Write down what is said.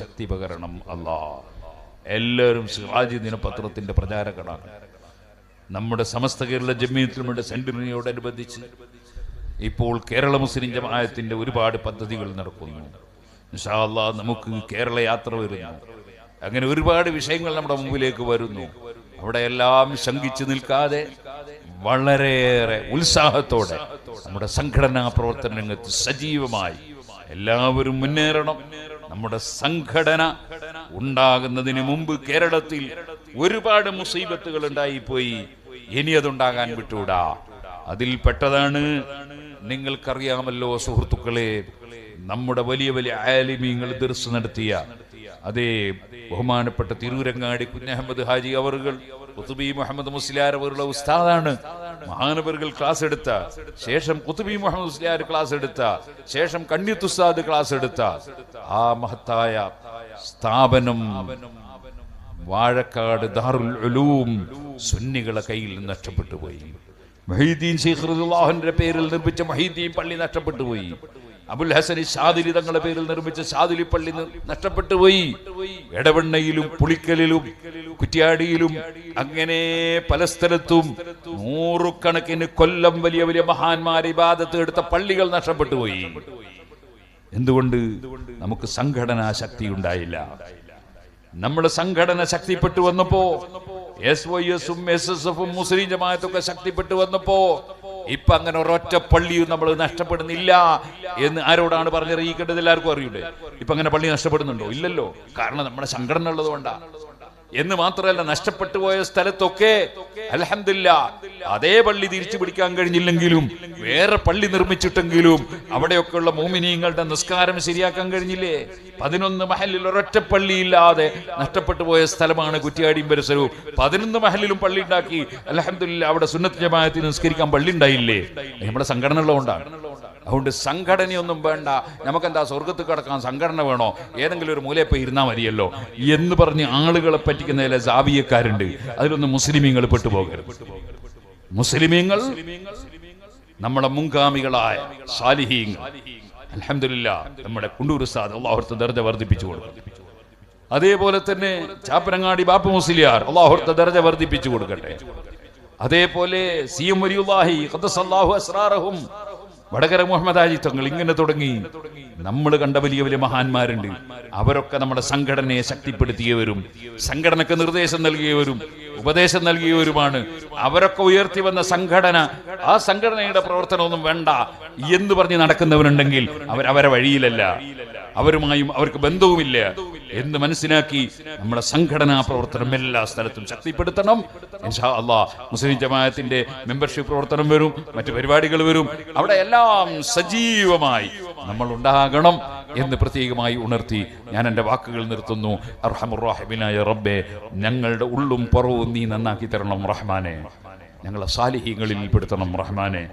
ശക്തി പകരണം അല്ലാ. എല്ലാവരും സിറാജ് ദിനപത്രത്തിന്റെ പ്രചാരകരാണ്. നമ്മുടെ സമസ്ത കേരള ജമിയത്തുൽഉലമയുടെ സെന്റിനറിയോടനുബന്ധിച്ച് ഇപ്പോൾ കേരള മുസ്ലിം ജമാഅത്തിന്റെ ഒരുപാട് പദ്ധതികൾ നടക്കുന്നു. ഇൻഷാ അല്ലാഹ് നമുക്ക് കേരള യാത്ര വരുന്നു. അങ്ങനെ ഒരുപാട് വിഷയങ്ങൾ നമ്മുടെ മുമ്പിലേക്ക് വരുന്നു. അവിടെ എല്ലാം ശങ്കിച്ചു നിൽക്കാതെ വളരെയേറെ ഉത്സാഹത്തോടെ നമ്മുടെ സംഘടനാ പ്രവർത്തന രംഗത്ത് സജീവമായി എല്ലാവരും മുന്നേറണം. നമ്മുടെ സംഘടന ഉണ്ടാകുന്നതിന് മുമ്പ് കേരളത്തിൽ ഒരുപാട് മുസീബത്തുകൾ ഉണ്ടായിപ്പോയി. ഇനി അതുണ്ടാകാൻ വിട്ടൂടാ. അതിൽ പെട്ടതാണ്, നിങ്ങൾക്കറിയാമല്ലോ സുഹൃത്തുക്കളെ, നമ്മുടെ വലിയ വലിയ ആലിമീങ്ങൾ ദർസ് നടത്തിയ അതേ ബഹുമാനപ്പെട്ട തിരൂരങ്ങാടി കുഞ്ഞഹമ്മദ് ഹാജി അവറുകൾ, ഖുതുബി മുഹമ്മദ് മുസ്ലിയാർ അവരുടെ ഉസ്താദാണ്. മഹാനവറുകൾ ക്ലാസ് എടുത്ത ശേഷം ഖുതുബി മുഹമ്മദ് മുസ്ലിയാർ ക്ലാസ് എടുത്ത ശേഷം കണ്ണിയത്ത് ഉസ്താദ് ക്ലാസ് എടുത്ത ആ മഹത്തായ സ്ഥാപനം വാഴക്കാട് ദാറുൽ ഉലൂം സുന്നികളെ കയ്യിൽ നിന്ന് നഷ്ടപ്പെട്ടു പോയി. മുഹീദ്ദീൻ ശൈഖ് റളിയല്ലാഹുവിന്റെ പേരിൽ നിർമ്മിച്ച മുഹീദ്ദീൻ പള്ളി നഷ്ടപ്പെട്ടു പോയി. അബുൽ ഹസൻ ഷാദിലി തങ്ങളുടെ പേരിൽ നിർമ്മിച്ച ഷാദിലി പള്ളി നഷ്ടപ്പെട്ടു പോയി. എടവണ്ണയിലും പുളിക്കലിലും കുറ്റ്യാടിയിലും അങ്ങനെ പല സ്ഥലത്തും നൂറുകണക്കിന് കൊല്ലം വലിയ വലിയ മഹാന്മാരെ ഇബാദത്ത് എടുത്ത പള്ളികൾ നഷ്ടപ്പെട്ടു പോയി. എന്തുകൊണ്ട്? നമുക്ക് സംഘടനാ ശക്തി ഉണ്ടായില്ല. നമ്മുടെ സംഘടന ശക്തിപ്പെട്ടു വന്നപ്പോ SYS-ഉം SSF-ഉം മുസ്ലിം ജമാഅത്തൊക്കെ ശക്തിപ്പെട്ടു വന്നപ്പോ ഇപ്പൊ അങ്ങനെ ഒരൊറ്റ പള്ളിയും നമ്മൾ നഷ്ടപ്പെടുന്നില്ല എന്ന് ആരോടാണ് പറഞ്ഞറിയിക്കേണ്ടത്? എല്ലാവർക്കും അറിയൂടെ. ഇപ്പൊ അങ്ങനെ പള്ളി നഷ്ടപ്പെടുന്നുണ്ടോ? ഇല്ലല്ലോ. കാരണം നമ്മുടെ സംഘടന ഉള്ളത് കൊണ്ടാ. എന്ന് മാത്രമല്ല, നഷ്ടപ്പെട്ടു പോയ സ്ഥലത്തൊക്കെ അൽഹംദുലില്ലാഹ് അതേ പള്ളി തിരിച്ചു പിടിക്കാൻ കഴിഞ്ഞില്ലെങ്കിലും വേറെ പള്ളി നിർമ്മിച്ചിട്ടെങ്കിലും അവിടെയൊക്കെയുള്ള മുഅ്മിനീങ്ങളുടെ നിസ്കാരം ശരിയാക്കാൻ കഴിഞ്ഞില്ലേ? 11 മഹല്ലിൽ ഒരൊറ്റ പള്ളിയില്ലാതെ നഷ്ടപ്പെട്ടു പോയ സ്ഥലമാണ് കുറ്റ്യാടിയും പരിസരവും. 11 മഹല്ലിലും പള്ളി ഉണ്ടാക്കി. അൽഹംദുലില്ലാഹ് അവിടെ സുന്നത്ത് ജമാഅത്തിന് നിസ്കരിക്കാൻ പള്ളി ഉണ്ടായില്ലേ? നമ്മുടെ സംഘടന ഉള്ളതുകൊണ്ടാണ്. അതുകൊണ്ട് സംഘടനയൊന്നും വേണ്ട, നമുക്കെന്താ സ്വർഗത്ത് കിടക്കാൻ സംഘടന വേണോ? ഏതെങ്കിലും ഒരു മൂലയപ്പം ഇരുന്നാൽ മതിയല്ലോ എന്ന് പറഞ്ഞ് ആളുകളെ പറ്റിക്കുന്നതിലെ ജാവിയക്കാരുണ്ട്. അതിലൊന്നും മുസ്ലിമീങ്ങൾ പെട്ടുപോകരുത്. മുസ്ലിമീങ്ങൾ നമ്മുടെ മുൻഗാമികളായ സാലിഹീങ്ങൾ, അൽഹംദുലില്ലാഹ് നമ്മുടെ കുണ്ടൂർ ഉസ്താദ് അല്ലാഹു അവിടുത്തെ ദർജ വർദ്ധിപ്പിച്ചു കൊടുക്കട്ടെ. അതേപോലെ തന്നെ ചാപ്പനങ്ങാടി ബാപ്പു മുസ്ലിയാർ അല്ലാഹു അവിടുത്തെ ദർജ വർദ്ധിപ്പിച്ചു കൊടുക്കട്ടെ. അതേപോലെ CM വലിയുല്ലാഹി ഖദ്ദസല്ലാഹു അസ്റാറഹും വടകര മുഹമ്മദ് ഹാജി തങ്ങൾ, ഇങ്ങനെ തുടങ്ങി നമ്മൾ കണ്ട വലിയ വലിയ മഹാന്മാരുണ്ട്. അവരൊക്കെ നമ്മുടെ സംഘടനയെ ശക്തിപ്പെടുത്തിയവരും സംഘടനക്ക് നിർദ്ദേശം നൽകിയവരും ഉപദേശം നൽകിയവരുമാണ്. അവരൊക്കെ ഉയർത്തി വന്ന സംഘടന, ആ സംഘടനയുടെ പ്രവർത്തനമൊന്നും വേണ്ട എന്ന് പറഞ്ഞ് നടക്കുന്നവരുണ്ടെങ്കിൽ അവരെ വഴിയിലല്ല, അവരുമായും അവർക്ക് ബന്ധവുമില്ല എന്ന് മനസ്സിലാക്കി നമ്മുടെ സംഘടനാ പ്രവർത്തനം എല്ലാ സ്ഥലത്തും ശക്തിപ്പെടുത്തണം. ഇൻഷാ അല്ലാഹ് മുസ്ലിം ജമാഅത്തിന്റെ മെമ്പർഷിപ്പ് പ്രവർത്തനം വരും, മറ്റു പരിപാടികൾ വരും. അവിടെ എല്ലാം സജീവമായി നമ്മൾ ഉണ്ടാകണം എന്ന് പ്രത്യേകമായി ഉണർത്തി ഞാൻ എൻ്റെ വാക്കുകൾ നിർത്തുന്നു. അർഹമുർ റഹീമായ റബ്ബേ, ഞങ്ങളുടെ ഉള്ളും പുറവും നീ നന്നാക്കി തരണം റഹ്മാനെ. ഞങ്ങളെ സാലിഹീങ്ങളിൽ പെടുത്തണം റഹ്മാനെ.